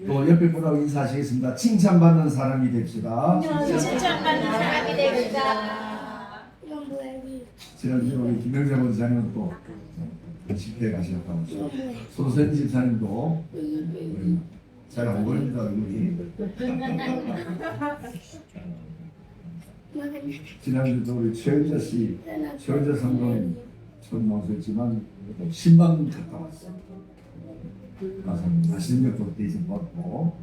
또 옆에 분하고 인사하시겠습니다. 칭찬받는 사람이 됩시다. 칭찬받는 사람이 됩시다. 지난주에 우리 김영재 원장님은 또 집회에 가셨다고 손선 집사님도 잘 안 보입니다. 얼굴이. 지난주도 우리 최은자 씨, 최은자 성도님 처음 나오셨지만 신방 갔다 왔어요. 가서 맛있는 것도 돼서 먹고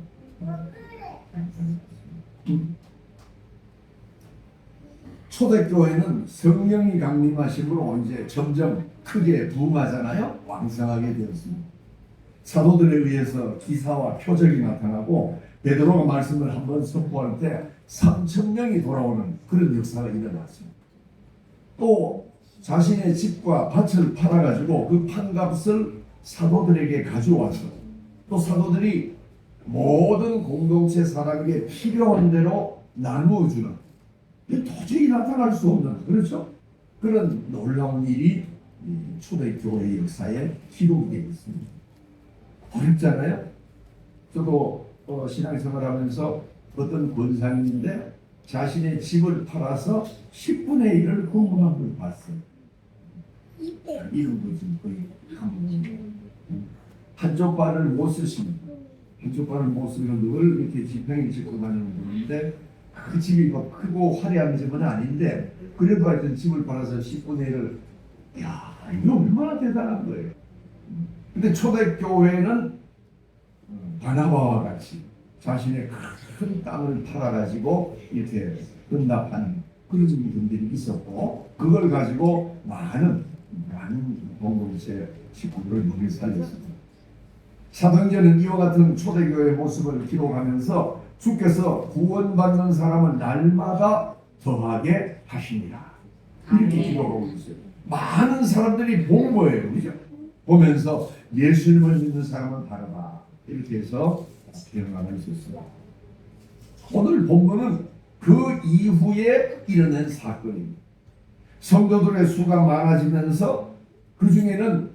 초대교회는 성령이 강림하심으로 이제 점점 크게 부흥하잖아요. 왕성하게 되었습니다. 사도들에 의해서 기사와 표적이 나타나고 베드로가 말씀을 한번 선포할 때 3,000명이 돌아오는 그런 역사가 일어났습니다. 또 자신의 집과 밭을 팔아가지고 그 판값을 사도들에게 가져와서 또 사도들이 모든 공동체 사람에게 필요한 대로 나누어 주는, 도저히 나타날 수 없는, 그렇죠? 그런 놀라운 일이 초대교회 역사에 기록되어 있습니다. 어렵잖아요? 저도 신앙생활하면서 어떤 권사님인데 자신의 집을 팔아서 10분의 1을 공부한 걸 봤어요. 이런 거지 거의 한쪽 발을 못 쓰십니다. 한쪽 발을 못 쓰면 늘 이렇게 지팡이 짚고 다니는 건데 그 집이 막 크고 화려한 집은 아닌데 그래도 하여튼 집을 팔아서 10분의 1을 이거 얼마나 대단한 거예요. 근데 초대교회는 바나바와 같이 자신의 큰 땅을 팔아가지고 이렇게 응답하는 그런 분들이 있었고 그걸 가지고 많은 공동체 식구들을 먹여 살렸습니다. 사도행전은 이와 같은 초대교회의 모습을 기록하면서 주께서 구원받는 사람을 날마다 더하게 하시니라 이렇게 기록하고 있어요. 많은 사람들이 본 거예요. 그죠? 보면서 예수님을 믿는 사람은 다르다 이렇게 해서 변화가 있었습니다. 오늘 본문은 그 이후에 일어난 사건입니다. 성도들의 수가 많아지면서 그 중에는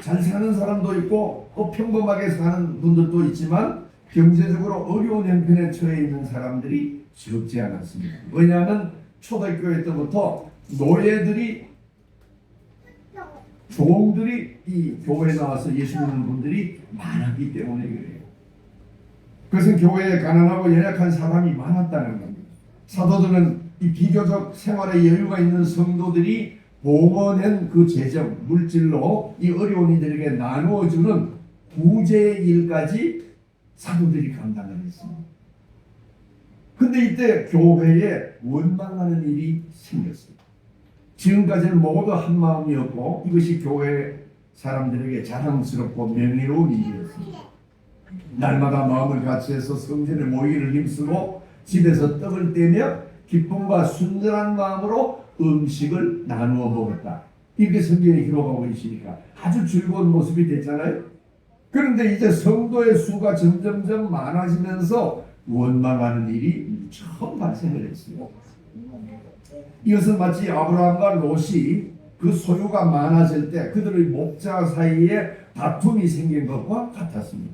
잘 사는 사람도 있고 평범하게 사는 분들도 있지만 경제적으로 어려운 형편에 처해 있는 사람들이 적지 않았습니다. 왜냐하면 초대교회 때부터 노예들이 종들이 이 교회에 나와서 예수 믿는 분들이 많았기 때문에 그래요. 그것은 교회에 가난하고 연약한 사람이 많았다는 겁니다. 사도들은 이 비교적 생활에 여유가 있는 성도들이 모아낸 그 재정, 물질로 이 어려운 이들에게 나누어주는 구제의 일까지 사도들이 감당을 했습니다. 근데 이때 교회에 원망하는 일이 생겼어요. 지금까지는 모두 한 마음이었고 이것이 교회 사람들에게 자랑스럽고 명예로운 일이었습니다. 날마다 마음을 같이해서 성전에 모이기를 힘쓰고 집에서 떡을 떼며 기쁨과 순전한 마음으로 음식을 나누어 먹었다. 이렇게 성경에 기록하고 있으니까 아주 즐거운 모습이 됐잖아요. 그런데 이제 성도의 수가 점점점 많아지면서 원망하는 일이 처음 발생을 했어요. 이것은 마치 아브라함과 롯이 그 소유가 많아질 때 그들의 목자 사이에 다툼이 생긴 것과 같았습니다.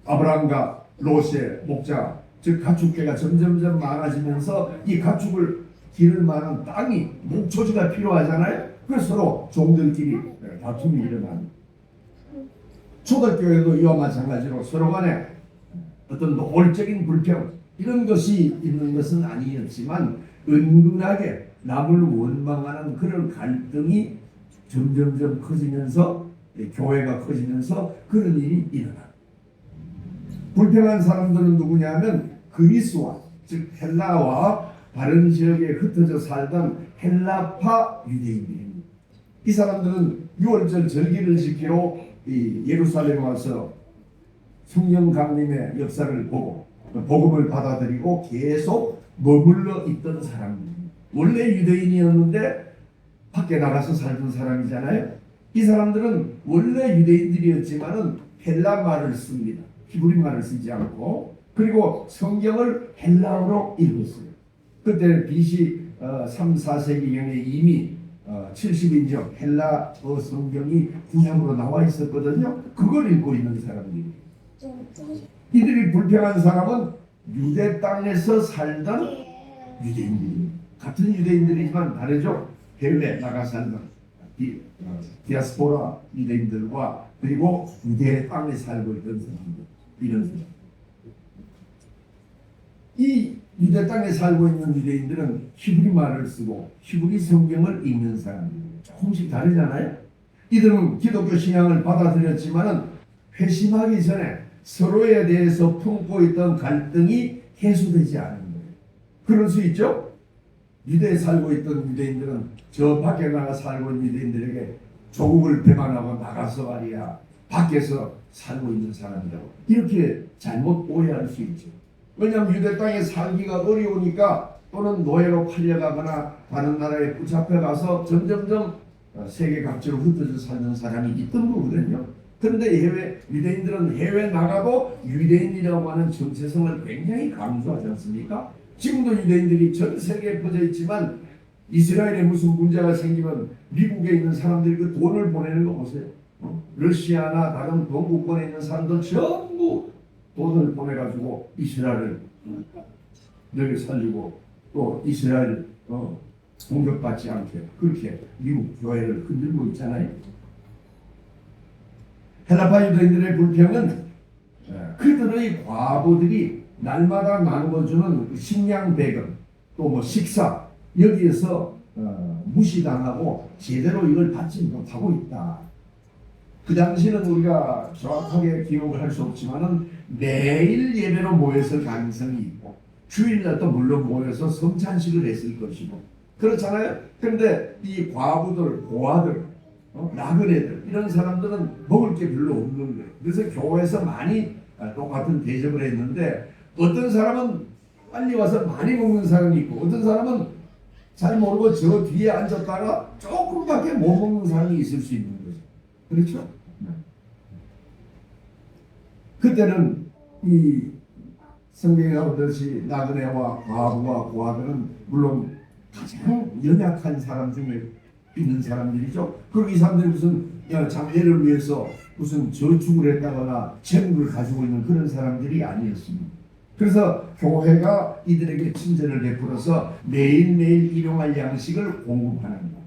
아브라함과 롯의 목자, 즉 가축계가 점점점 많아지면서 이 가축을 기를 만한 땅이 목초지가 필요하잖아요. 그래서 서로 종들끼리 다툼이 일어납니다. 초대교회도 이와 마찬가지로 서로 간에 어떤 노골적인 불평 이런 것이 있는 것은 아니었지만 은근하게 남을 원망하는 그런 갈등이 점점점 커지면서 교회가 커지면서 그런 일이 일어납니다. 불평한 사람들은 누구냐면 그리스와 즉 헬라와 다른 지역에 흩어져 살던 헬라파 유대인들입니다. 이 사람들은 6월절 절기를 지키러 예루살렘에 와서 성령 강림의 역사를 보고 복음을 받아들이고 계속 머물러 있던 사람입니다. 원래 유대인이었는데 밖에 나가서 살던 사람이잖아요. 이 사람들은 원래 유대인들이었지만은 헬라 말을 씁니다. 히브리 말을 쓰지 않고 그리고 성경을 헬라어로 읽었어요. 그때 BC 3, 4세기경에 이미 70인적 헬라어 성경이 구약으로 나와 있었거든요. 그걸 읽고 있는 사람들이. 이들이 불평한 사람은 유대 땅에서 살던 유대인들, 같은 유대인들이지만 다르죠. 해외 나가 살던 디아스포라 유대인들과 그리고 유대 땅에 살고 있던 사람들, 이런 사람. 이 유대 땅에 살고 있는 유대인들은 히브리 말을 쓰고 히브리 성경을 읽는 사람들, 조금씩 다르잖아요. 이들은 기독교 신앙을 받아들였지만은 회심하기 전에 서로에 대해서 품고 있던 갈등이 해소되지 않은 거예요. 그럴 수 있죠. 유대에 살고 있던 유대인들은 저 밖에 나가 살고 있는 유대인들에게 조국을 배반하고 나가서 말이야 밖에서 살고 있는 사람이라고 이렇게 잘못 오해할 수 있죠. 왜냐하면 유대 땅에 살기가 어려우니까 또는 노예로 팔려가거나 다른 나라에 붙잡혀가서 점점점 세계 각지로 흩어져 살던 사람이 있던 거거든요. 그런데 유대인들은 해외 나가도 유대인이라고 하는 정체성을 굉장히 강조하지 않습니까? 지금도 유대인들이 전 세계에 퍼져 있지만 이스라엘에 무슨 문제가 생기면 미국에 있는 사람들이 그 돈을 보내는 거 보세요. 러시아나 다른 동국권에 있는 사람들 전부 돈을 보내가지고 이스라엘을 여기 살리고 또 이스라엘 공격받지 않게 그렇게 미국 교회를 흔들고 있잖아요. 헬라파 유대인들의 불평은 그들의 과부들이 날마다 나누어주는 식량 배급 또 뭐 식사 여기에서 무시당하고 제대로 이걸 받지 못하고 있다. 그 당시는 우리가 정확하게 기억을 할 수 없지만은 매일 예배로 모여서 가능성이 있고 주일날도 물론 모여서 성찬식을 했을 것이고 그렇잖아요. 그런데 이 과부들, 고아들, 나그네들 이런 사람들은 먹을 게 별로 없는 거예요. 그래서 교회에서 많이 똑같은 대접을 했는데 어떤 사람은 빨리 와서 많이 먹는 사람이 있고 어떤 사람은 잘 모르고 저 뒤에 앉았다가 조금밖에 못 먹는 사람이 있을 수 있는 거죠. 그렇죠? 그때는 이 성경에 나오듯이 나그네와 과부와 고아들은 물론 가장 연약한 사람 중에 있는 사람들이죠. 그리고 이 사람들이 무슨 장례를 위해서 무슨 저축을 했다거나 재물을 가지고 있는 그런 사람들이 아니었습니다. 그래서 교회가 이들에게 친절을 베풀어서 매일매일 일용할 양식을 공급하는 것.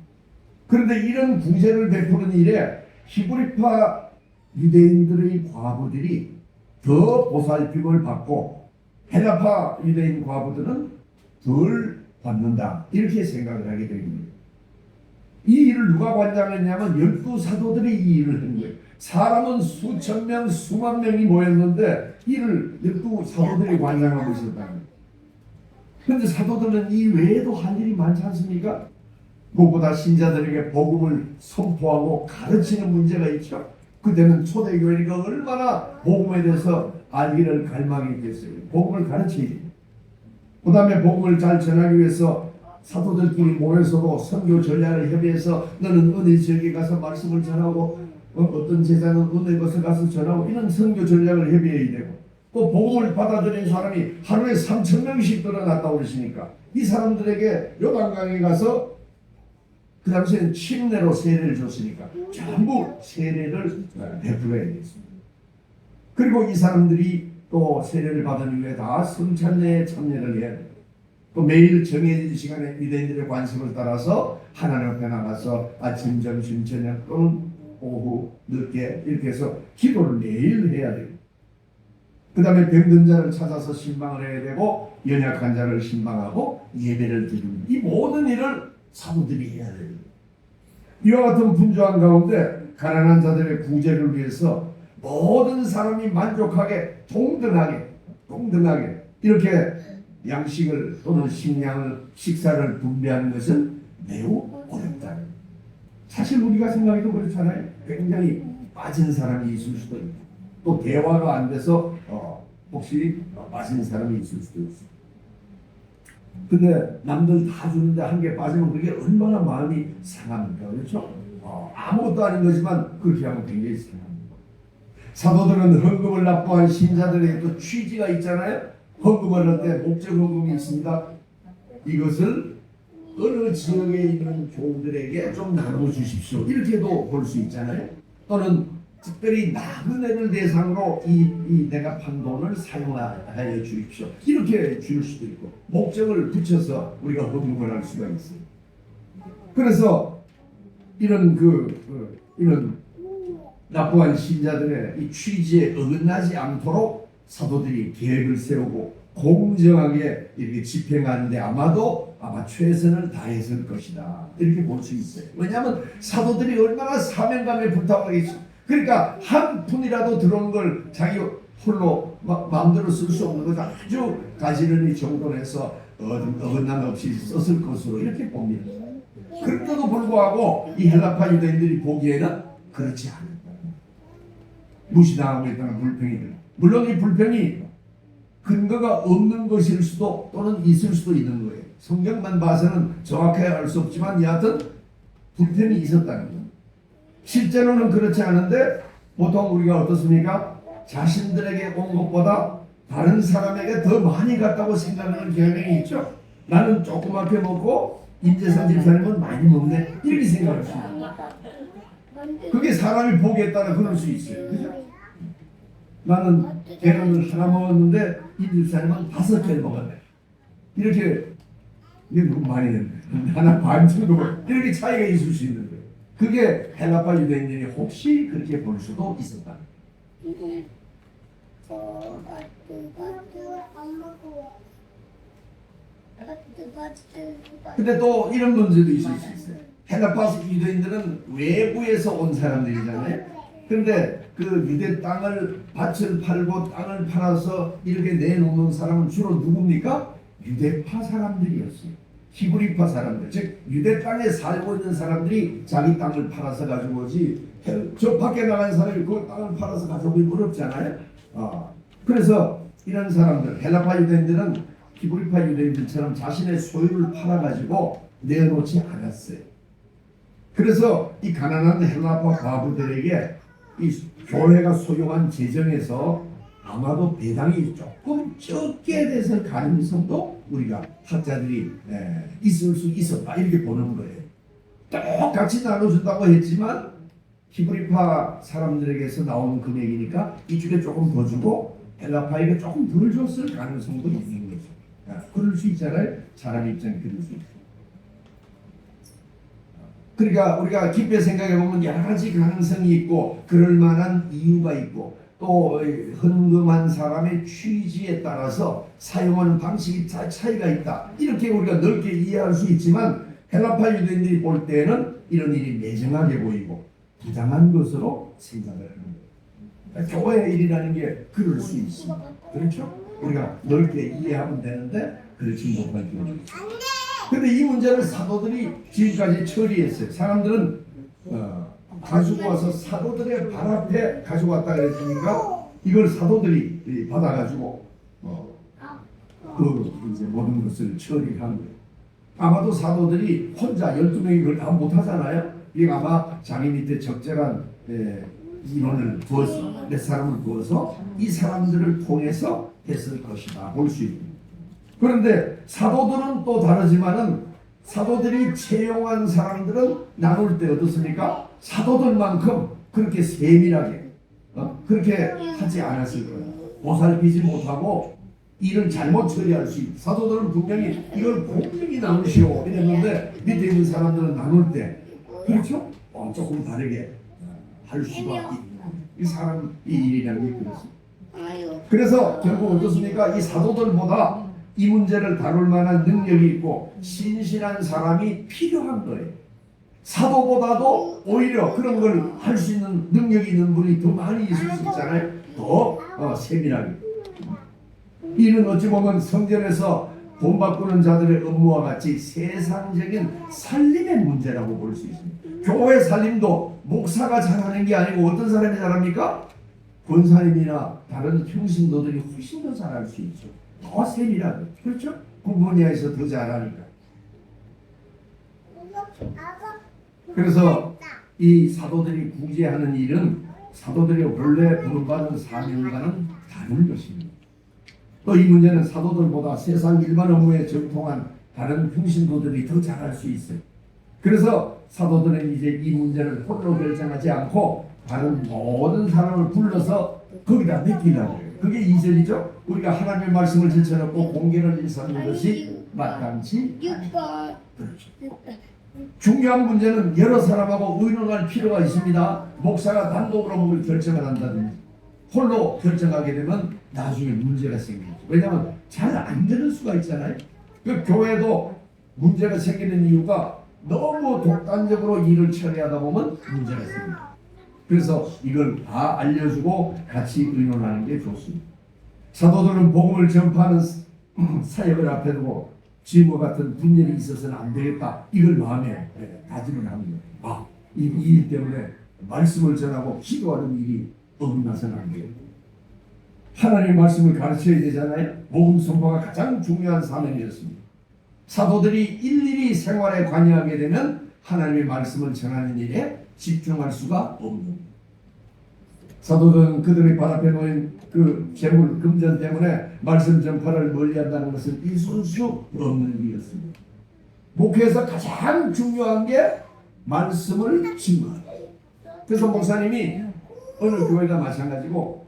그런데 이런 구제를 베푸는 일에 히브리파 유대인들의 과부들이 더 보살핌을 받고 헬라파 유대인 과부들은 덜 받는다. 이렇게 생각을 하게 됩니다. 이 일을 누가 관장했냐면 12사도들이 이 일을 한 거예요. 사람은 수천 명, 수만 명이 모였는데 이를 12사도들이 관장하고 있었다는 거예요. 그런데 사도들은 이 외에도 할 일이 많지 않습니까? 무엇보다 신자들에게 복음을 선포하고 가르치는 문제가 있죠. 그때는 초대교회가 얼마나 복음에 대해서 알기를 갈망했겠어요. 복음을 가르쳐야 돼요. 그 다음에 복음을 잘 전하기 위해서 사도들끼리 모여서도 선교 전략을 협의해서 너는 은혜 지역에 가서 말씀을 전하고 어떤 제자는 은혜 곳에 가서 전하고 이런 선교 전략을 협의해야 되고 또 복음을 받아들인 사람이 하루에 3,000명씩 늘어났다 그러시니까 이 사람들에게 요단강에 가서 그 당시에는 침례로 세례를 줬으니까 전부 세례를 베풀어야 되겠습니다. 그리고 이 사람들이 또 세례를 받은 후에 다 성찬례에 참여를 해야 돼요. 또 매일 정해진 시간에 유대인들의 관습을 따라서 하나님 앞에 나가서 아침, 점심, 저녁 또는 오후, 늦게 이렇게 해서 기도를 매일 해야 돼요. 그 다음에 병든 자를 찾아서 신방을 해야 되고 연약한 자를 신방하고 예배를 드립니다. 이 모든 일을 사도들이 해야 돼요. 이와 같은 분주한 가운데 가난한 자들의 구제를 위해서 모든 사람이 만족하게 동등하게 이렇게 양식을 또는 식사를 분배하는 것은 매우 어렵다. 사실 우리가 생각해도 그렇잖아요. 굉장히 빠진 사람이 있을 수도 있고 또 대화가 안 돼서 혹시 빠진 사람이 있을 수도 있어요. 근데 남들 다 주는데 한 개 빠지면 그게 얼마나 마음이 상합니까? 그렇죠? 아무것도 아닌 거지만 그렇게 하면 굉장히 상합니다. 사도들은 헌금을 납부한 신자들에게 또 취지가 있잖아요. 헌금을 할 때 목적 헌금이 있습니다. 이것을 어느 지역에 있는 교우들에게 좀 나눠 주십시오. 이렇게도 볼 수 있잖아요. 또는 특별히 나그네를 대상으로 이 내가 판 돈을 사용하여 주십시오. 이렇게 줄 수도 있고 목적을 붙여서 우리가 헌금을 할 수가 있어요. 그래서 이런 이런 나쁘한 신자들의 이 취지에 어긋나지 않도록 사도들이 계획을 세우고 공정하게 이렇게 집행하는데 아마 최선을 다했을 것이다. 이렇게 볼 수 있어요. 왜냐하면 사도들이 얼마나 사명감에 불타하겠어. 그러니까 한 푼이라도 들어온 걸 자기 홀로 마음대로 쓸 수 없는 것을 아주 가지런히 정돈해서 어긋남 없이 썼을 것으로 이렇게 봅니다. 그런데도 불구하고 이 헬라파 유대인들이 보기에는 그렇지 않았다. 무시당하고 있다는 불평이 들어. 물론 이 불평이 근거가 없는 것일 수도 또는 있을 수도 있는 거예요. 성경만 봐서는 정확하게 알 수 없지만 여하튼 불평이 있었다는 거예요. 실제로는 그렇지 않은데 보통 우리가 어떻습니까? 자신들에게 온 것보다 다른 사람에게 더 많이 갔다고 생각하는 경향이 있죠. 나는 조그맣게 먹고 임재산 집사님은 많이 먹네 이렇게 생각할 수 있어요. 그게 사람이 보기에 따라 그럴 수 있어요. 그죠? 나는 계란을 하나 먹었는데 이 집사님은 5개를 먹었네. 이게 너무 많이 됐네. 하나 반 정도 이렇게 차이가 있을 수 있는 거예요. 그게 헬라파 유대인들이 혹시 그렇게 볼 수도 있었다. 근데 또 이런 문제도 있을 수 있어요. 헬라파 유대인들은 외부에서 온 사람들이잖아요. 그런데 그 유대 밭을 팔고 땅을 팔아서 이렇게 내놓는 사람은 주로 누굽니까? 유대파 사람들이었어요. 히브리파 사람들, 즉 유대 땅에 살고 있는 사람들이 자기 땅을 팔아서 가지고 오지 저 밖에 나간 사람이 그 땅을 팔아서 가져오기 어렵잖아요. 그래서 이런 사람들, 헬라파 유대인들은 히브리파 유대인들처럼 자신의 소유를 팔아가지고 내놓지 않았어요. 그래서 이 가난한 헬라파 과부들에게 이 교회가 소유한 재정에서 아마도 배당이 조금 적게 돼서 가능성도 우리가 학자들이 있을 수 있었다 이렇게 보는 거예요. 똑같이 나눠준다고 했지만 히브리파 사람들에게서 나오는 금액이니까 이쪽에 조금 더 주고 헬라파에게 조금 덜 줬을 가능성도 있는 거죠. 그럴 수 있잖아요. 사람 입장에 그럴 수 있어요. 그러니까 우리가 깊게 생각해 보면 여러 가지 가능성이 있고 그럴 만한 이유가 있고 또 헌금한 사람의 취지에 따라서 사용하는 방식이 차이가 있다. 이렇게 우리가 넓게 이해할 수 있지만 헬라파 유대인들이 볼 때는 이런 일이 매정하게 보이고 부당한 것으로 생각을 하는 거예요. 교회의 일이라는 게 그럴 수 있습니다. 그렇죠? 우리가 넓게 이해하면 되는데 그렇지 못할 경우가 있습니다. 그런데 이 문제를 사도들이 지금까지 처리했어요. 사람들은 가지고 와서 사도들의 발 앞에 가지고 왔다 그랬으니까 이걸 사도들이 받아가지고 이제 모든 것을 처리한 거예요. 아마도 사도들이 혼자 12명이 그걸 다 못하잖아요. 이게 아마 자기 밑에 적절한 인원을 두어서 몇 사람을 두어서 이 사람들을 통해서 했을 것이다 볼 수 있습니다. 그런데 사도들은 또 다르지만은 사도들이 채용한 사람들은 나눌 때 어떻습니까? 사도들만큼 그렇게 세밀하게 그렇게 하지 않았을 거예요. 보살피지 못하고 일을 잘못 처리할 수 있고 사도들은 분명히 이걸 공평히 나누시오 이랬는데 밑에 있는 사람들은 나눌 때 그렇죠? 조금 다르게 할 수가 있고 이 사람의 일이라는 게 그렇습니다. 그래서 결국 어떻습니까? 이 사도들보다 이 문제를 다룰 만한 능력이 있고 신실한 사람이 필요한 거예요. 사도보다도 오히려 그런 걸 할 수 있는 능력이 있는 분이 더 많이 있을 수 있잖아요. 더 세밀하게. 이는 어찌 보면 성전에서 돈 바꾸는 자들의 업무와 같이 세상적인 살림의 문제라고 볼 수 있습니다. 교회 살림도 목사가 잘하는 게 아니고 어떤 사람이 잘합니까? 권사님이나 다른 평신도들이 훨씬 더 잘할 수 있죠. 더 세밀하게. 그렇죠? 그 분야에서 더 잘하니까. 그래서 이 사도들이 구제하는 일은 사도들이 원래 부름받은 사명과는 다른 것입니다. 또 이 문제는 사도들보다 세상 일반 업무에 정통한 다른 평신도들이 더 잘할 수 있어요. 그래서 사도들은 이제 이 문제를 홀로 결정하지 않고 다른 모든 사람을 불러서 거기다 맡기려고 해요. 그게 2절이죠. 우리가 하나님의 말씀을 제쳐놓고 공개를 일삼는 것이 마땅치 않다. 그렇죠. 중요한 문제는 여러 사람하고 의논할 필요가 있습니다. 목사가 단독으로 뭘 결정을 한다든지 홀로 결정하게 되면 나중에 문제가 생기죠. 왜냐하면 잘 안 되는 수가 있잖아요. 그 교회도 문제가 생기는 이유가 너무 독단적으로 일을 처리하다 보면 문제가 생깁니다. 그래서 이걸 다 알려주고 같이 의논하는 게 좋습니다. 사도들은 복음을 전파하는 사역을 앞에 두고 지금과 같은 분열이 있어서는 안 되겠다. 이걸 마음에 다짐을 합니다. 이 일 때문에 말씀을 전하고 기도하는 일이 어긋나서는 안 돼요. 하나님의 말씀을 가르쳐야 되잖아요. 복음 선포가 가장 중요한 사명이었습니다. 사도들이 일일이 생활에 관여하게 되면 하나님의 말씀을 전하는 일에 집중할 수가 없는 거예요. 사도들은 그들의 발 앞에 놓인 그 재물 금전 때문에 말씀 전파를 멀리한다는 것은 있을 수 없는 일이었습니다. 목회에서 가장 중요한 게 말씀을 증거하는 거예요. 그래서 목사님이 어느 교회가 마찬가지고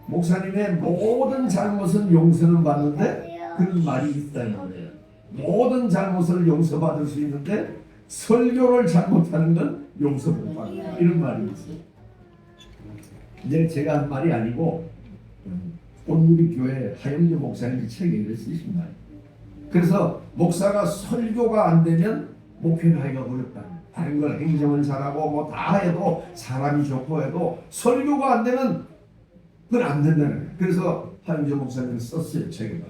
목사님의 모든 잘못은 용서는 받는데 그런 말이 있다는 거예요. 모든 잘못을 용서받을 수 있는데 설교를 잘못하는 건 용서 못 받는다. 이런 말이 있어요. 이제 제가 한 말이 아니고 온누리 교회 하영주 목사님이 책에 이렇게 쓰신 말이에요. 그래서 목사가 설교가 안 되면 목회를 하기가 어렵다. 다른 걸 행정은 잘하고 뭐 다 해도 사람이 좋고 해도 설교가 안 되면 그건 안 된다는 거예요. 그래서 하영주 목사님이 썼어요. 책에.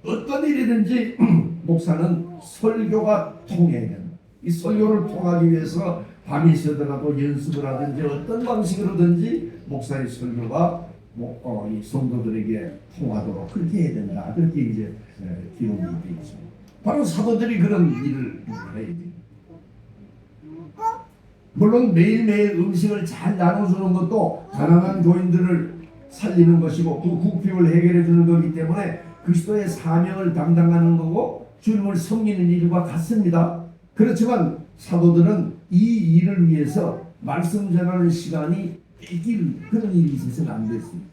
어떤 일이든지 목사는 설교가 통해야 된다. 이 설교를 통하기 위해서 밤이 새더라도 연습을 하든지 어떤 방식으로든지 목사의 설교가 이 성도들에게 통하도록 그렇게 해야 된다. 그렇게 이제 기록이 되어 있습니다. 바로 사도들이 그런 일을 해야 됩니다. 물론 매일매일 음식을 잘 나눠주는 것도 가난한 교인들을 살리는 것이고 그 국빈을 해결해 주는 거기 때문에 그리스도의 사명을 담당하는 거고 주님을 섬기는 일과 같습니다. 그렇지만 사도들은 이 일을 위해서 말씀 전하는 시간이 뺏길 그런 일이 있어서는 안 됐습니다.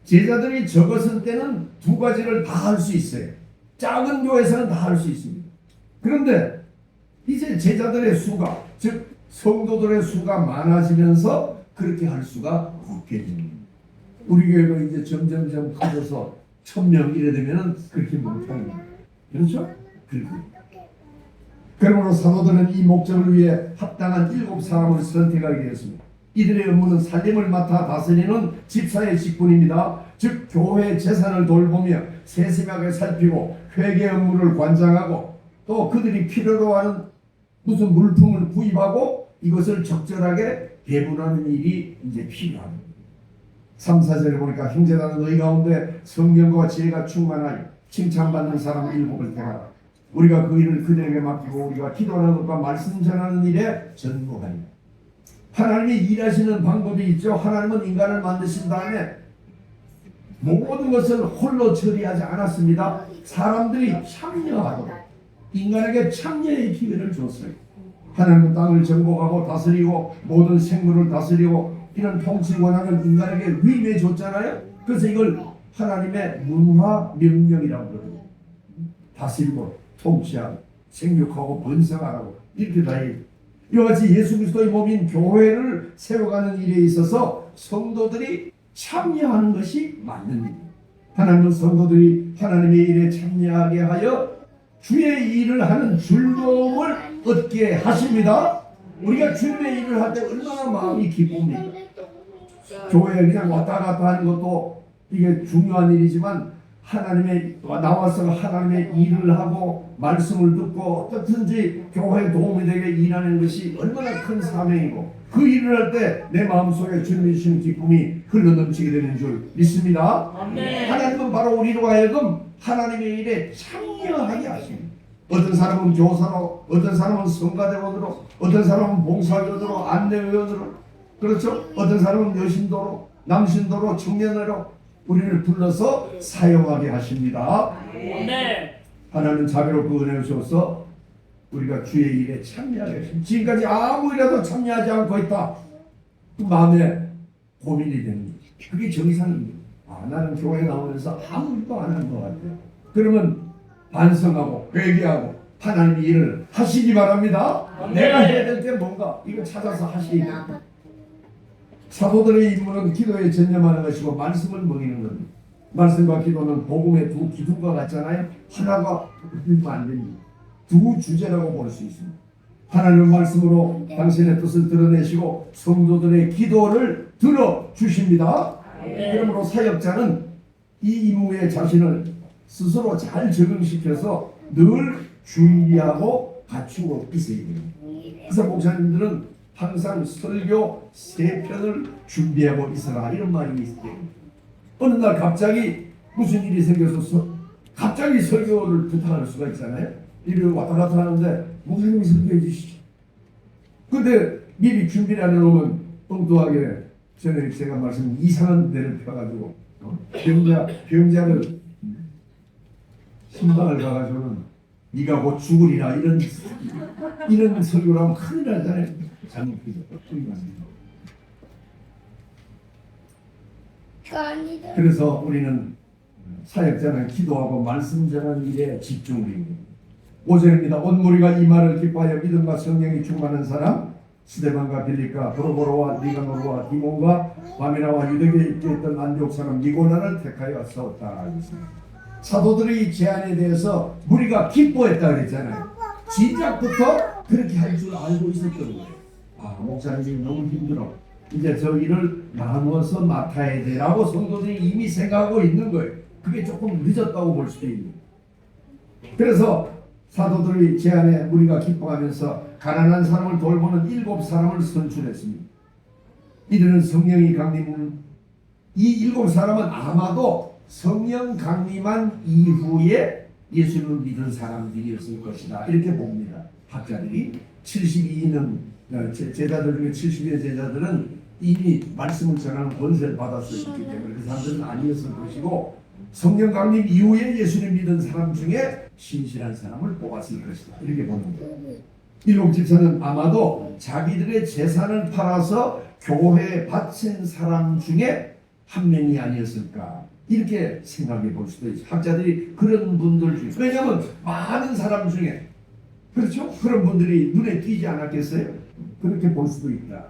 제자들이 적었을 때는 두 가지를 다 할 수 있어요. 작은 교회에서는 다 할 수 있습니다. 그런데 이제 제자들의 수가 즉 성도들의 수가 많아지면서 그렇게 할 수가 없게 됩니다. 우리 교회가 이제 점점점 커져서 1000명 이래 되면은 그렇게 못하는 거예요. 그렇죠? 그러므로 사도들은 이 목적을 위해 합당한 7사람을 선택하게 되었습니다. 이들의 업무는 살림을 맡아 다스리는 집사의 직분입니다. 즉 교회 재산을 돌보며 세심하게 살피고 회계 업무를 관장하고 또 그들이 필요로 하는 무슨 물품을 구입하고 이것을 적절하게 배분하는 일이 이제 필요합니다. 3, 4절에 보니까 형제라는 너희 가운데 성령과 지혜가 충만하여 칭찬받는 사람 7을 택하라. 우리가 그 일을 그들에게 맡기고 우리가 기도하는 것과 말씀 전하는 일에 전무하리라. 하나님이 일하시는 방법이 있죠. 하나님은 인간을 만드신 다음에 모든 것을 홀로 처리하지 않았습니다. 사람들이 참여하도록 인간에게 참여의 기회를 줬어요. 하나님은 땅을 정복하고 다스리고 모든 생물을 다스리고 이런 통치 권한을 인간에게 위임해 줬잖아요. 그래서 이걸 하나님의 문화 명령이라고 그러거든요. 다스리고 통치하고 생육하고 번성하라고 이렇게 다 해요. 이와 같이 예수 그리스도의 몸인 교회를 세워가는 일에 있어서 성도들이 참여하는 것이 맞는 일입니다. 하나님은 성도들이 하나님의 일에 참여하게 하여 주의 일을 하는 즐거움을 얻게 하십니다. 우리가 주님의 일을 할 때 얼마나 마음이 기쁩니까? 교회에 그냥 왔다 갔다 하는 것도 이게 중요한 일이지만 하나님의 나와서 하나님의 일을 하고 말씀을 듣고 어떻든지 교회에 도움이 되게 일하는 것이 얼마나 큰 사명이고 그 일을 할 때 내 마음속에 주님이 주시는 기쁨이 흘러넘치게 되는 줄 믿습니다. 아멘. 하나님은 바로 우리로 하여금 하나님의 일에 참여하게 하십니다. 어떤 사람은 교사로, 어떤 사람은 성가대원으로, 어떤 사람은 봉사위원으로, 안내위원으로, 그렇죠? 어떤 사람은 여신도로, 남신도로, 청년으로 우리를 불러서 사용하게 하십니다. 네. 하나님은 자비롭고 은혜를 주셔서 우리가 주의 일에 참여하게 하십니다. 지금까지 아무 일에도 참여하지 않고 있다. 마음에 고민이 되는 거죠. 그게 정상입니다. 나는 교회 나오면서 아무 일도 안 한 것 같아요. 그러면 반성하고 회개하고 하나님 일을 하시기 바랍니다. 내가 해야 될 게 뭔가 이거 찾아서 하시기 바랍니다. 사도들의 임무는 기도에 전념하는 것이고 말씀을 먹이는 겁니다. 말씀과 기도는 복음의 두 기둥과 같잖아요. 하나가 붙으면 안 됩니다. 두 주제라고 볼 수 있습니다. 하나님의 말씀으로 당신의 뜻을 드러내시고 성도들의 기도를 들어주십니다. 그러므로 사역자는 이 임무에 자신을 스스로 잘 적응시켜서 늘 준비하고 갖추고 있어야 됩니다. 그래서 목사님들은 항상 설교 3편을 준비하고 있어라 이런 말이 있어요. 어느 날 갑자기 무슨 일이 생겨서 갑자기 설교를 부탁할 수가 있잖아요. 이리 왔다 갔다 하는데 목사님이 설교해 주시죠. 근데 미리 준비를 안 해놓으면 엉뚱하게 전에 제가 말씀 이상한 데를 펴가지고 병자를 신방을 가가지고는 네가 곧 죽으리라 이런 설교를 하면 큰일 나잖아요. 잘못해서 그래서 우리는 사역자는 기도하고 말씀 전하는 일에 집중을 해야 됩니다. 5절입니다. 온 무리가 이 말을 기뻐하여 믿음과 성령이 충만한 사람 스데반과 빌립과 브로보로와 니가노르와 디몬과 바미나와 유대교에 입게 있던 안디옥 사람 니고나를 택하여 싸웠다. 사도들의 제안에 대해서 무리가 기뻐했다 그랬잖아요. 시작부터 그렇게 할 줄 알고 있었던 거예요. 목사님이 너무 힘들어. 이제 저 일을 나누어서 맡아야 되라고 성도들이 이미 생각하고 있는 거예요. 그게 조금 늦었다고 볼 수도 있는 거예요. 그래서 사도들의 제안에 우리가 기뻐하면서 가난한 사람을 돌보는 7사람을 선출했습니다. 이들은 성령이 강림은 이 7사람은 아마도 성령 강림한 이후에 예수를 믿은 사람들이었을 것이다. 이렇게 봅니다. 학자들이 72는 제자들 중에 72의 제자들은 이미 말씀을 전하는 권세를 받았었기 때문에 그 사람들은 아니었을 것이고 성령 강림 이후에 예수를 믿은 사람 중에 신실한 사람을 뽑았을 것이다. 이렇게 보는 거예요. 7 집사는 아마도 자기들의 재산을 팔아서 교회에 바친 사람 중에 한 명이 아니었을까 이렇게 생각해 볼 수도 있어요. 학자들이 그런 분들 중에 왜냐하면 많은 사람 중에 그렇죠? 그런 분들이 눈에 띄지 않았겠어요? 그렇게 볼 수도 있다.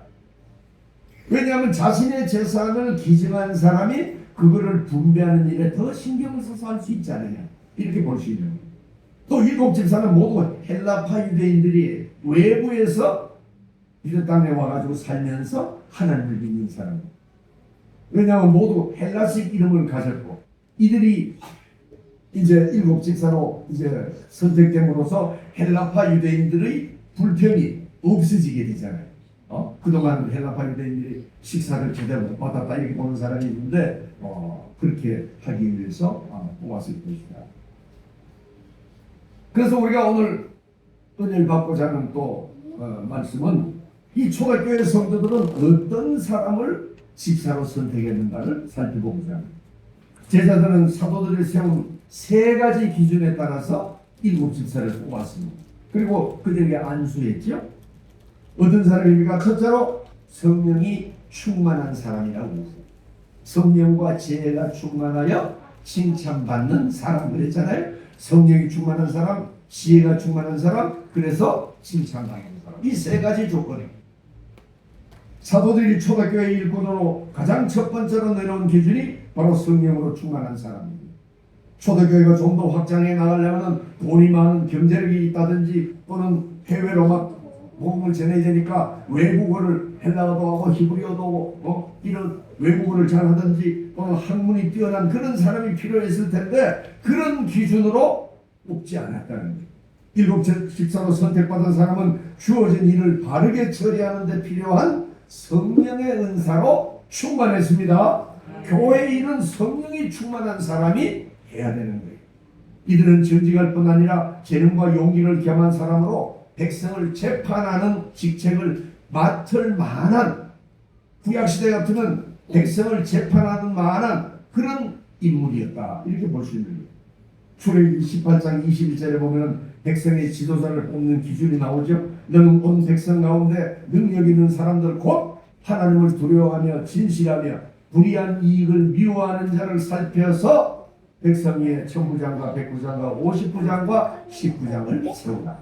왜냐하면 자신의 재산을 기증한 사람이 그거를 분배하는 일에 더 신경을 써서 할 수 있잖아요. 이렇게 볼 수 있는 거예요. 또 7 집사는 모두 헬라파 유대인들이 외부에서 유대 땅에 와가지고 살면서 하나님을 믿는 사람. 왜냐하면 모두 헬라식 이름을 가졌고 이들이 이제 7 집사로 이제 선택됨으로써 헬라파 유대인들의 불평이 없어지게 되잖아요. 그동안 헬라파 유대인들이 식사를 제대로 못 받았다 이렇게 보는 사람이 있는데 그렇게 하기 위해서 뽑았을 것이다. 그래서 우리가 오늘 은혜를 받고자 하는 또 말씀은 이 초대교회 성도들은 어떤 사람을 집사로 선택했는가를 살펴보고자 합니다. 제자들은 사도들이 세운 3가지 기준에 따라서 7 집사를 뽑았습니다. 그리고 그들에게 안수했죠. 어떤 사람입니까? 첫째로 성령이 충만한 사람이라고 했어요. 성령과 지혜가 충만하여 칭찬받는 사람 그랬잖아요. 성령이 충만한 사람, 지혜가 충만한 사람, 그래서 칭찬받는 사람. 이 3가지 조건입니다. 사도들이 초대교회 일꾼으로 가장 첫 번째로 내놓은 기준이 바로 성령으로 충만한 사람입니다. 초대교회가 좀 더 확장해 나가려면 돈이 많은 경제력이 있다든지 또는 해외로 막 복음을 전해야 되니까 외국어를 헬라어도 하고 히브리어도 하고 이런 외국어를 잘하든지 또는 학문이 뛰어난 그런 사람이 필요했을 텐데 그런 기준으로 뽑지 않았다는 거예요. 7 집사로 선택받은 사람은 주어진 일을 바르게 처리하는 데 필요한 성령의 은사로 충만했습니다. 교회 일은 성령이 충만한 사람이 해야 되는 거예요. 이들은 전직할 뿐 아니라 재능과 용기를 겸한 사람으로 백성을 재판하는 직책을 맡을 만한 구약시대 같으면 백성을 재판하는 만한 그런 인물이었다. 이렇게 볼 수 있는 거예요. 출애굽기 18장 21절에 보면 백성의 지도자를 뽑는 기준이 나오죠. 너는 온 백성 가운데 능력 있는 사람들 곧 하나님을 두려워하며 진실하며 불의한 이익을 미워하는 자를 살펴서 백성의 천부장과 백부장과 50부장과 10부장을 세우라.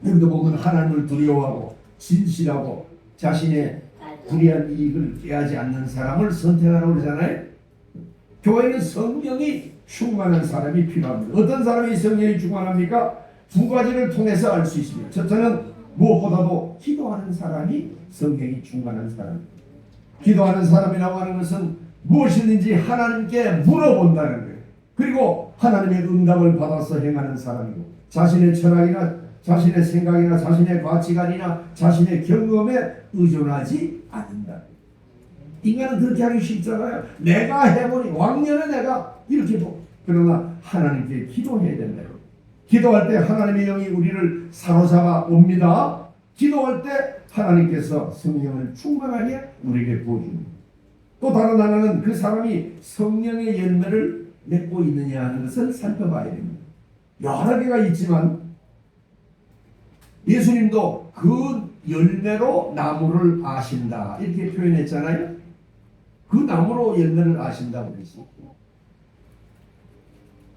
여기도 보면 하나님을 두려워하고 진실하고 자신의 불의한 이익을 꾀하지 않는 사람을 선택하라고 그러잖아요. 교회는 성령이 충만한 사람이 필요합니다. 어떤 사람이 성령이 충만합니까? 두 가지를 통해서 알 수 있습니다. 첫째는 무엇보다도 기도하는 사람이 성령이 충만한 사람입니다. 기도하는 사람이라고 하는 것은 무엇이든지 하나님께 물어본다는 거예요. 그리고 하나님의 응답을 받아서 행하는 사람이고 자신의 철학이나 자신의 생각이나 자신의 가치관이나 자신의 경험에 의존하지 않는다. 인간은 그렇게 하기 쉽잖아요. 내가 해보니 왕년에 내가 이렇게 보고 그러나 하나님께 기도해야 된다. 기도할 때 하나님의 영이 우리를 사로잡아 옵니다. 기도할 때 하나님께서 성령을 충만하게 우리에게 부어줍니다. 또 다른 하나는 그 사람이 성령의 열매를 맺고 있느냐 하는 것을 살펴봐야 됩니다. 여러 개가 있지만 예수님도 그 열매로 나무를 아신다 이렇게 표현했잖아요. 그 나무로 열매를 아신다고 그랬어요.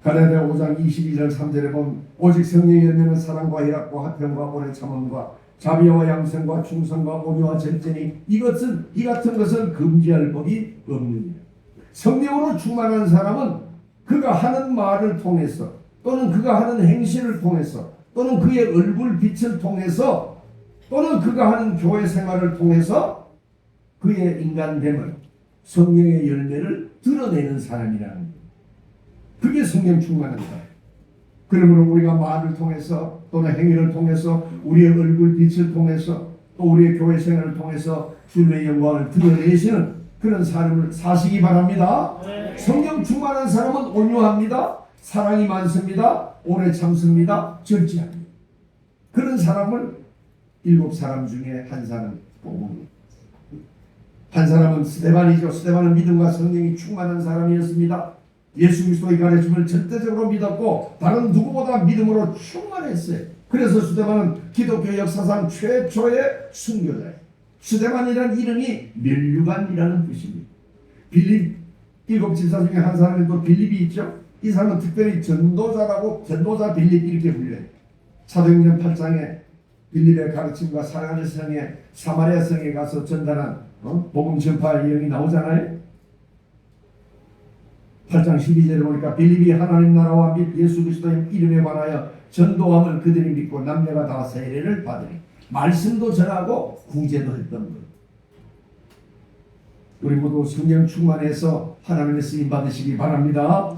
갈라디아 5장 22절 3절에 보면 오직 성령의 열매는 사랑과 희락과 화평과 오래 참음과 자비와 양선과 충성과 온유와 절제니 이 같은 것은 금지할 법이 없느니라. 성령으로 충만한 사람은 그가 하는 말을 통해서 또는 그가 하는 행실을 통해서 또는 그의 얼굴 빛을 통해서 또는 그가 하는 교회 생활을 통해서 그의 인간됨을 성령의 열매를 드러내는 사람이라는 거예요. 그게 성령 충만한 사람. 그러므로 우리가 말을 통해서 또는 행위를 통해서 우리의 얼굴 빛을 통해서 또 우리의 교회 생활을 통해서 주님의 영광을 드러내시는 그런 삶을 사시기 바랍니다. 성령 충만한 사람은 온유합니다. 사랑이 많습니다. 오래 참습니다. 절제합니다. 그런 사람을 7사람 중에 한 사람 뽑습니다. 한 사람은 스데반이죠. 스데반은 믿음과 성령이 충만한 사람이었습니다. 예수 그리스도의 가르침을 절대적으로 믿었고 다른 누구보다 믿음으로 충만했어요. 그래서 스데반은 기독교 역사상 최초의 순교자예요. 스데반이라는 이름이 면류관이라는 뜻입니다. 빌립 7집사 중에 한 사람이 또 빌립이 있죠. 이 사람은 특별히 전도자라고 전도자 빌립 이렇게 불려요. 사도행전 8장에 빌립의 가르침과 사랑하는 성에 사마리아 성에 가서 전달한 복음 전파의 내용이 나오잖아요. 8장 12절에 보니까 빌립이 하나님 나라와 및 예수 그리스도의 이름에 관하여 전도함을 그들이 믿고 남녀가 다 세례를 받으니 말씀도 전하고 구제도 했던 것. 우리 모두 성령 충만해서 하나님의 쓰임 받으시기 바랍니다.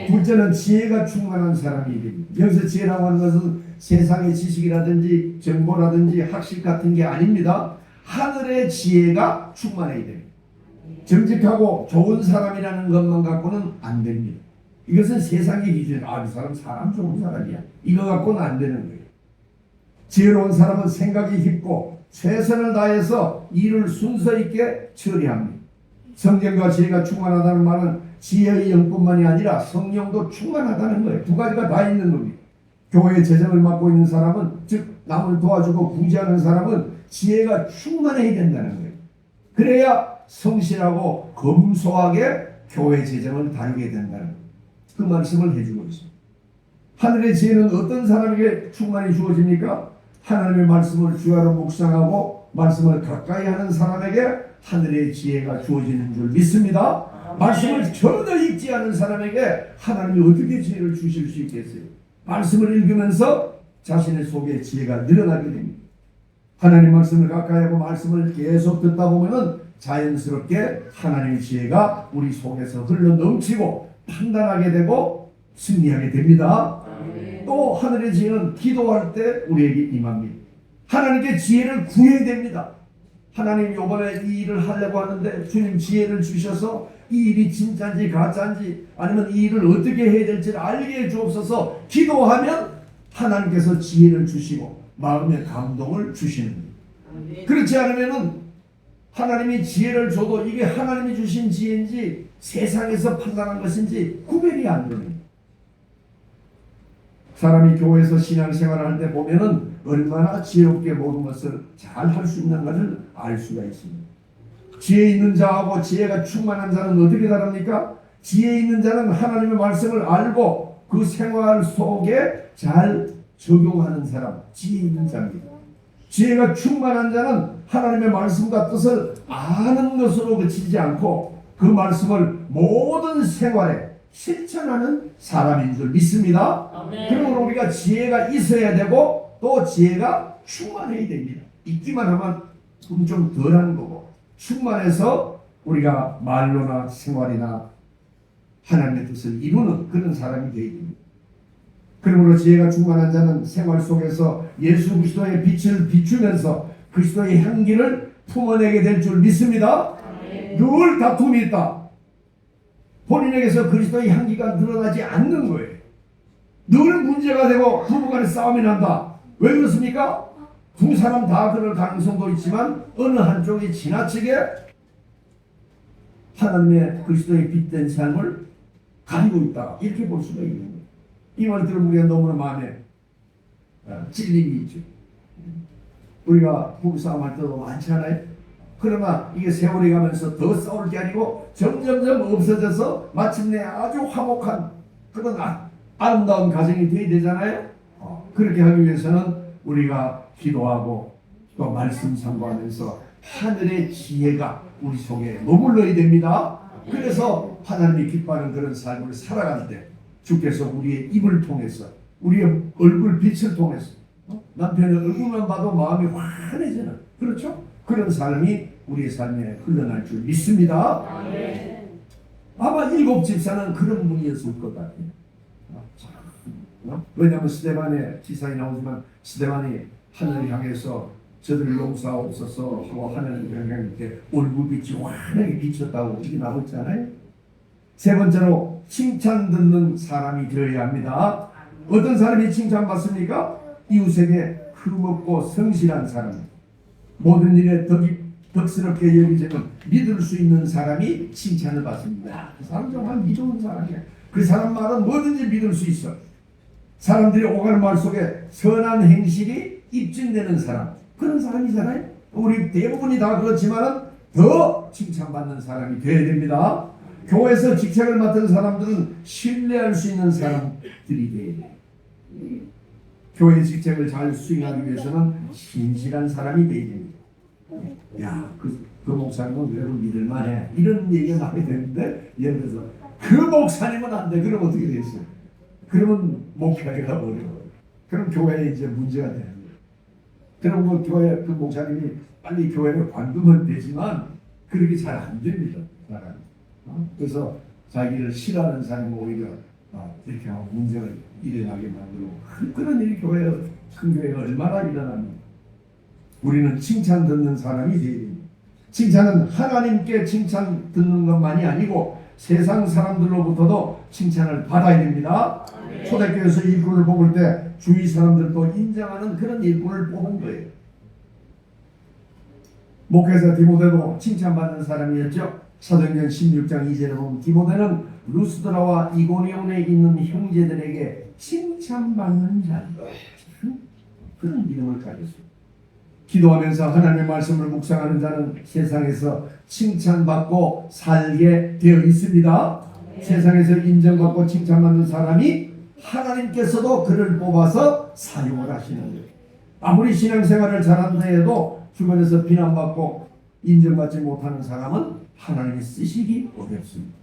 둘째는 지혜가 충만한 사람이 됩니다. 여기서 지혜라고 하는 것은 세상의 지식이라든지 정보라든지 학식 같은 게 아닙니다. 하늘의 지혜가 충만해야 됩니다. 정직하고 좋은 사람이라는 것만 갖고는 안 됩니다. 이것은 세상의 기준. 이 사람 좋은 사람이야. 이거 갖고는 안 되는 거예요. 지혜로운 사람은 생각이 깊고 최선을 다해서 일을 순서 있게 처리합니다. 성령과 지혜가 충만하다는 말은 지혜의 영뿐만이 아니라 성령도 충만하다는 거예요. 두 가지가 다 있는 겁니다. 교회의 재정을 맡고 있는 사람은 즉 남을 도와주고 구제하는 사람은 지혜가 충만해야 된다는 거예요. 그래야 성실하고 검소하게 교회 재정을 다루게 된다는 거예요. 그 말씀을 해주고 있습니다. 하늘의 지혜는 어떤 사람에게 충만히 주어집니까? 하나님의 말씀을 주야로 묵상하고 말씀을 가까이 하는 사람에게 하늘의 지혜가 주어지는 줄 믿습니다. 말씀을 전혀 읽지 않은 사람에게 하나님이 어떻게 지혜를 주실 수 있겠어요? 말씀을 읽으면서 자신의 속에 지혜가 늘어나게 됩니다. 하나님 말씀을 가까이 하고 말씀을 계속 듣다 보면은 자연스럽게 하나님의 지혜가 우리 속에서 흘러 넘치고 판단하게 되고 승리하게 됩니다. 또 하늘의 지혜는 기도할 때 우리에게 임합니다. 하나님께 지혜를 구해야 됩니다. 하나님 이번에 이 일을 하려고 하는데 주님 지혜를 주셔서 이 일이 진짜인지 가짜인지 아니면 이 일을 어떻게 해야 될지를 알게 해주옵소서. 기도하면 하나님께서 지혜를 주시고 마음의 감동을 주시는 거예요. 그렇지 않으면 하나님이 지혜를 줘도 이게 하나님이 주신 지혜인지 세상에서 판단한 것인지 구별이 안 됩니다. 사람이 교회에서 신앙생활을 할 때 보면은 얼마나 지혜롭게 모든 것을 잘 할 수 있는가를 알 수가 있습니다. 지혜 있는 자하고 지혜가 충만한 자는 어떻게 다릅니까? 지혜 있는 자는 하나님의 말씀을 알고 그 생활 속에 잘 적용하는 사람, 지혜 있는 자입니다. 지혜가 충만한 자는 하나님의 말씀과 뜻을 아는 것으로 그치지 않고 그 말씀을 모든 생활에 실천하는 사람인 줄 믿습니다. 그러므로 우리가 지혜가 있어야 되고 또 지혜가 충만해야 됩니다. 있기만 하면 좀 덜한 거고 충만해서 우리가 말로나 생활이나 하나님의 뜻을 이루는 그런 사람이 되어야 됩니다. 그러므로 지혜가 충만한 자는 생활 속에서 예수 그리스도의 빛을 비추면서 그리스도의 향기를 품어내게 될 줄 믿습니다. 늘 다툼이 있다. 본인에게서 그리스도의 향기가 늘어나지 않는 거예요. 늘 문제가 되고 부부간에 싸움이 난다. 왜 그렇습니까? 두 사람 다 그럴 가능성도 있지만 어느 한쪽이 지나치게 하나님의 그리스도의 빛된 삶을 가지고 있다. 이렇게 볼 수가 있는 거예요. 이 말 들으면 우리가 너무나 마음에 찔림이 있죠. 우리가 부부싸움 할 때도 많잖아요. 그러나 이게 세월이 가면서 더 싸울 게 아니고 점점점 없어져서 마침내 아주 화목한 그런 아름다운 가정이 되어야 되잖아요. 그렇게 하기 위해서는 우리가 기도하고 또 말씀 상고하면서 하늘의 지혜가 우리 속에 머물러야 됩니다. 그래서 하나님이 기뻐하는 그런 삶을 살아갈 때 주께서 우리의 입을 통해서 우리의 얼굴 빛을 통해서 남편의 얼굴만 봐도 마음이 환해지는 그렇죠? 그런 삶이 우리의 삶에 흘러날 줄 믿습니다. 아마 7 집사는 그런 분이었을 것 같아요. 왜냐하면 스데반의 기사에 나오지만 스데반이 하늘을 향해서 저들을 용서하옵소서 하고 하늘을 향해 이렇게 얼굴빛이 환하게 비쳤다고 이게 나오고 있잖아요. 세 번째로 칭찬 듣는 사람이 되어야 합니다. 어떤 사람이 칭찬받습니까? 이웃에게 흠없고 성실한 사람, 모든 일에 덕스럽게 여기지는 믿을 수 있는 사람이 칭찬을 받습니다. 그 사람 정말 믿어온 사람이야. 그 사람 말은 뭐든지 믿을 수 있어. 사람들이 오가는 말 속에 선한 행실이 입증되는 사람, 그런 사람이잖아요. 우리 대부분이 다 그렇지만 더 칭찬받는 사람이 되어야 됩니다. 교회에서 직책을 맡은 사람들은 신뢰할 수 있는 사람들이 되어야 돼요. 교회 직책을 잘 수행하기 위해서는 신실한 사람이 되어야 됩니다. 야, 그 목사님은 그래도 믿을만해. 이런 얘기가 나와야 되는데 예를 들어서 그 목사님은 안 돼. 그럼 어떻게 되겠어요? 그러면 목회가 어려워요. 그럼 교회에 이제 문제가 되는 거예요. 그럼 뭐 교회 그 목사님이 빨리 교회를 관두면 되지만 그렇게 잘 안 됩니다. 사람이. 그래서 자기를 싫어하는 사람이 오히려 이렇게 하고 문제가 일어나게 만들고 그런 일이 큰 교회가 얼마나 일어납니까? 우리는 칭찬 듣는 사람이 되어야 됩니다. 칭찬은 하나님께 칭찬 듣는 것만이 아니고 세상 사람들로부터도 칭찬을 받아야 됩니다. 초대교회에서 일꾼을 뽑을 때 주위 사람들도 인정하는 그런 일꾼을 뽑은 거예요. 목회자 디모데도 칭찬받는 사람이었죠. 사도행전 16장 2절에 보면 디모데는 루스드라와 이고니온에 있는 형제들에게 칭찬받는 자, 그런 이름을 가졌습니다. 기도하면서 하나님의 말씀을 묵상하는 자는 세상에서 칭찬받고 살게 되어 있습니다. 세상에서 인정받고 칭찬받는 사람이 하나님께서도 그를 뽑아서 사용을 하시는 거예요. 아무리 신앙생활을 잘한다 해도 주변에서 비난받고 인정받지 못하는 사람은 하나님이 쓰시기 어렵습니다.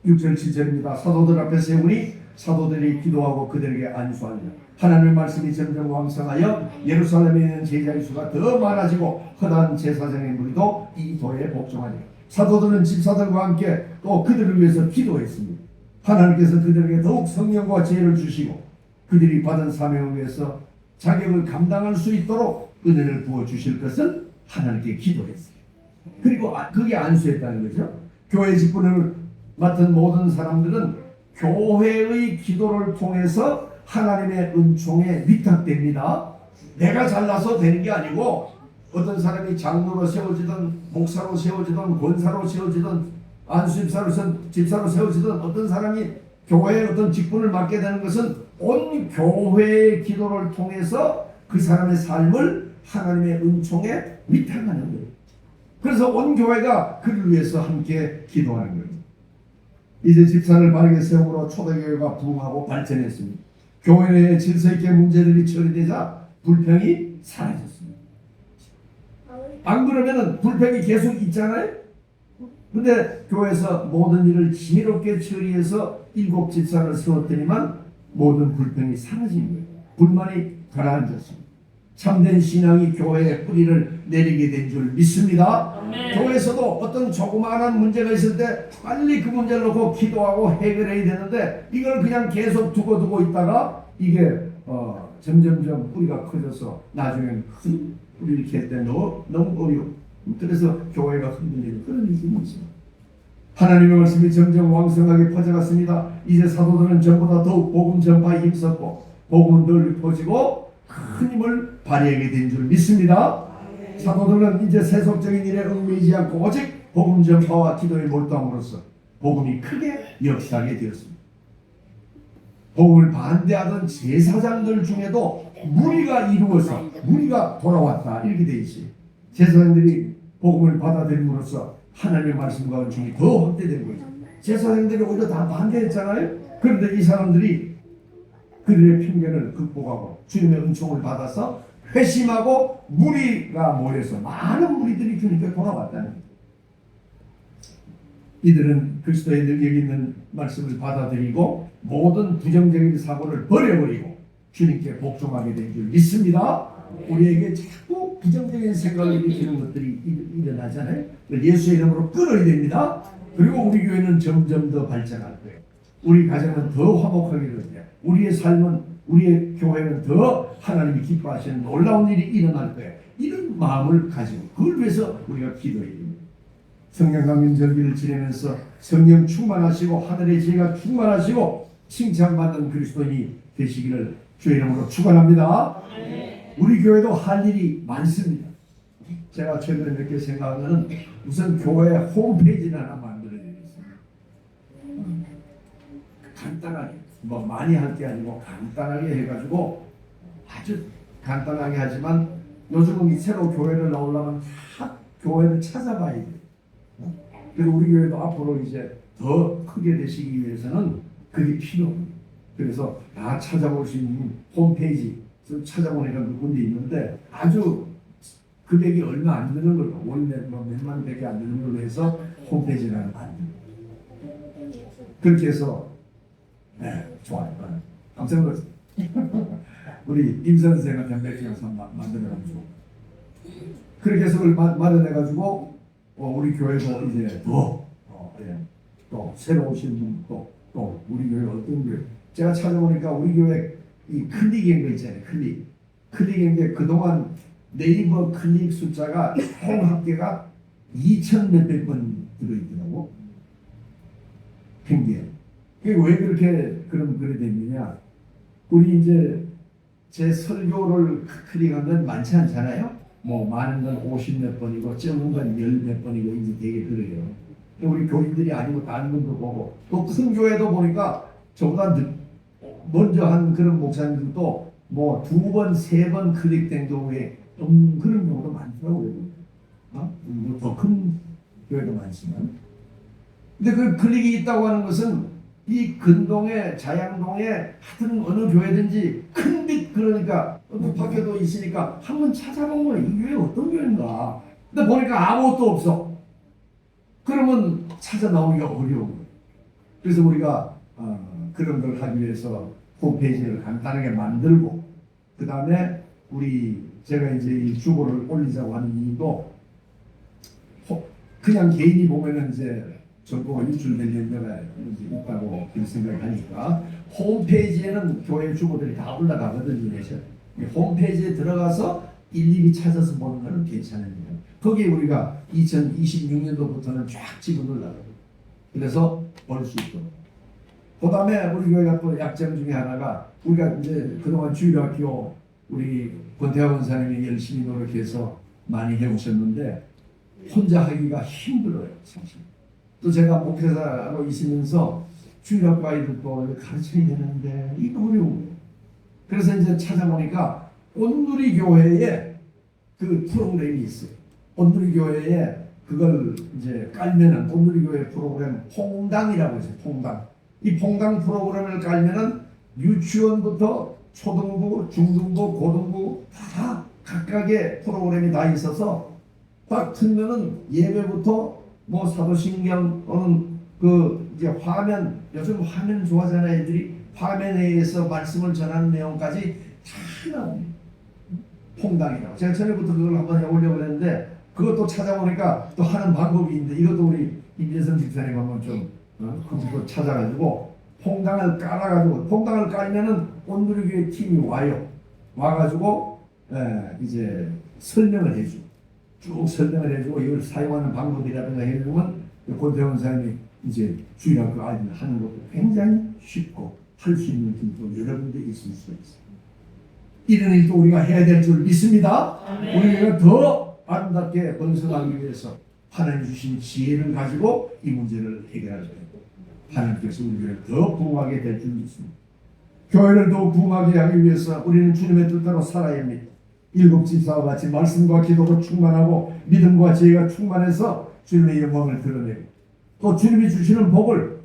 6절 7절입니다. 사도들 앞에 세우니 사도들이 기도하고 그들에게 안수하니라. 하나님의 말씀이 점점 왕성하여 예루살렘에 있는 제자의 수가 더 많아지고 허다한 제사장의 무리도 이 도에 복종하니라. 사도들은 집사들과 함께 또 그들을 위해서 기도했습니다. 하나님께서 그들에게 더욱 성령과 지혜를 주시고 그들이 받은 사명을 위해서 자격을 감당할 수 있도록 은혜를 부어주실 것을 하나님께 기도했어요. 그리고 그게 안수했다는 거죠. 교회 직분을 맡은 모든 사람들은 교회의 기도를 통해서 하나님의 은총에 위탁됩니다. 내가 잘나서 되는 게 아니고 어떤 사람이 장로로 세워지든 목사로 세워지든 권사로 세워지든 안수집사로 집사로 세워지든 어떤 사람이 교회의 어떤 직분을 맡게 되는 것은 온 교회의 기도를 통해서 그 사람의 삶을 하나님의 은총에 위탁하는 거예요. 그래서 온 교회가 그를 위해서 함께 기도하는 거예요. 이제 집사를 바르게 세움으로 초대교회가 부흥하고 발전했습니다. 교회 내에 질서 있게 문제들이 처리되자 불평이 사라졌습니다. 안 그러면은 불평이 계속 있잖아요. 근데 교회에서 모든 일을 지혜롭게 처리해서 7 집사를 세웠더니만 모든 불평이 사라진 거예요. 불만이 가라앉았습니다. 참된 신앙이 교회의 뿌리를 내리게 된 줄 믿습니다. 교회에서도 어떤 조그마한 문제가 있을 때 빨리 그 문제를 놓고 기도하고 해결해야 되는데 이걸 그냥 계속 두고 있다가 이게 점점점 뿌리가 커져서 나중에는 큰 뿌리를 캘 때 너무 어려워. 그래서 교회가 흔들리는 그런 일이 있습니다. 하나님의 말씀이 점점 왕성하게 퍼져갔습니다. 이제 사도들은 전보다 더욱 복음 전파에 힘썼고 복음은 널리 퍼지고 큰 힘을 발휘하게 된 줄 믿습니다. 사도들은 이제 세속적인 일에 얽매이지 않고 오직 복음 전파와 기도에 몰두함으로써 복음이 크게 역사하게 되었습니다. 복음을 반대하던 제사장들 중에도 무리가 이루어서 무리가 돌아왔다 이렇게 되어 있어요. 제사장들이 복음을 받아들임으로써 하나님의 말씀과 은총이 더 확대된 거예요. 제사장들이 오히려 다 반대했잖아요. 그런데 이 사람들이 그들의 편견을 극복하고 주님의 은총을 받아서 회심하고 무리가 모여서 많은 무리들이 주님께 돌아왔다는 거예요. 이들은 그리스도의 능력이 있는 말씀을 받아들이고 모든 부정적인 사고를 버려버리고 주님께 복종하게 된 줄 믿습니다. 우리에게 자꾸 부정적인 생각을 일으키는 것들이 일어나잖아요. 예수의 이름으로 끊어야 됩니다. 그리고 우리 교회는 점점 더 발전할 거예요. 우리 가정은 더 화목하게 될 거예요. 우리의 삶은, 우리의 교회는 더 하나님이 기뻐하시는 놀라운 일이 일어날 거예요. 이런 마음을 가지고 그걸 위해서 우리가 기도해야 됩니다. 성령 강림 절기를 지내면서 성령 충만하시고 하늘의 지혜가 충만하시고 칭찬받는 그리스도인이 되시기를 주의 이름으로 축원합니다. 우리 교회도 할 일이 많습니다. 제가 최근에 몇 개 생각하면 우선 교회 홈페이지를 하나 만들어드리겠습니다. 간단하게, 뭐 많이 할 게 아니고 간단하게 해가지고 아주 간단하게 하지만 요즘은 새로 교회를 나오려면 다 교회를 찾아봐야 돼요. 그리고 우리 교회도 앞으로 이제 더 크게 되시기 위해서는 그게 필요합니다. 그래서 다 찾아볼 수 있는 홈페이지 찾아보니까 몇 군데 있는데 아주 금액이 얼마 안 드는 걸로 월 몇만 백이 안 드는 걸로 해서 홈페이지를 하나 만듭니다. 그렇게 해서 좋아요. 깜짝 놀랐어요. 우리 임 선생은 몇백 개서 만들어가지고 그렇게 해서 그걸 마련해가지고 우리 교회도 이제 또 새로 오신 분 또 우리 교회 어떤 교회 제가 찾아보니까 우리 교회 이 클릭인 거 있잖아요. 클릭인데 그동안 네이버 클릭 숫자가 총 합계가 2,000 몇백 번 들어있더라고. 평균. 그게 왜 그렇게 그래 됐느냐? 우리 이제 제 설교를 클릭하면 많지 않잖아요. 뭐 많은 건 50 몇 번이고 적은 건 10 몇 번이고 이제 되게 그래요. 우리 교인들이 아니고 다른 분도 보고 또 큰 교회도 보니까 저보다 먼저 한 그런 목사님들도 뭐 2번, 3번 클릭된 경우에 그런 경우도 많더라고요. 더 큰 교회도 많지만. 근데 그 클릭이 있다고 하는 것은 이 근동에, 자양동에 하여튼 어느 교회든지 큰 빛 그러니까 밖에도 있으니까 한번 찾아본 거예요. 이 교회 어떤 교회인가. 근데 보니까 아무것도 없어. 그러면 찾아 나오기가 어려운 거예요. 그래서 우리가 그런 걸 하기 위해서 홈페이지를 간단하게 만들고 그 다음에 제가 이제 이 주보를 올리자고 하는 이유도 그냥 개인이 보면은 이제 정보가 유출되는 데가 있다고 생각을 하니까 홈페이지에는 교회 주보들이 다 올라가거든요. 홈페이지에 들어가서 일일이 찾아서 보는 것은 괜찮습니다. 거기에 우리가 2026년도부터는 쫙 집어넣으려고 그래서 볼 수 있도록. 그 다음에 우리 교회가 또 약점 중에 하나가 우리가 이제 그동안 주일학교 우리 권태환 원사님이 열심히 노력해서 많이 해오셨는데 혼자 하기가 힘들어요. 사실. 또 제가 목회자로 있으면서 주일학교 아이들도 가르쳐야 되는데 이거 어려운 거예요. 그래서 이제 찾아보니까 온누리 교회에 그 프로그램이 있어요. 온누리 교회에 그걸 이제 깔면은 온누리 교회 프로그램 퐁당이라고 있어요. 퐁당. 이 퐁당 프로그램을 깔면은 유치원부터 초등부, 중등부, 고등부 다 각각의 프로그램이 다 있어서 딱 틀면은 예배부터 뭐 사도신경 또는 그 이제 화면, 요즘 화면 좋아하잖아요. 애들이 화면에 의해서 말씀을 전하는 내용까지 다 나옵니다. 퐁당이라고. 제가 전에부터 그걸 한번 해보려고 했는데 그것도 찾아보니까 또 하는 방법이 있는데 이것도 우리 임재선 집사님 한번 좀 컴퓨터 찾아가지고 퐁당을 깔아가지고 퐁당을 깔면은 온누리교회 팀이 와요. 와가지고 이제 설명을 해주고 쭉 설명을 해주고 이걸 사용하는 방법이라든가 해주면 권태원 사람이 이제 주일학교 아이들 하는 것도 굉장히 쉽고 할 수 있는 길도 여러 군데 있을 수 있어요. 이런 일도 우리가 해야 될 줄 믿습니다. 우리가 더 아름답게 번성하기 위해서 하나님 주신 지혜를 가지고 이 문제를 해결할 수 있고 하나님께서 우리를 더 부흥하게 될 줄 믿습니다. 교회를 더 부흥하게 하기 위해서 우리는 주님의 뜻대로 살아야 합니다. 일곱 집사와 같이 말씀과 기도로 충만하고 믿음과 지혜가 충만해서 주님의 영광을 드러내고 또 주님이 주시는 복을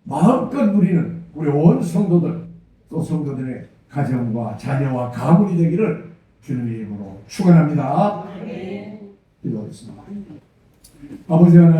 마음껏 누리는 우리 온 성도들 또 성도들의 가정과 자녀와 가문이 되기를 주님의 이름으로 축원합니다. 기도하겠습니다. 아버지 하나님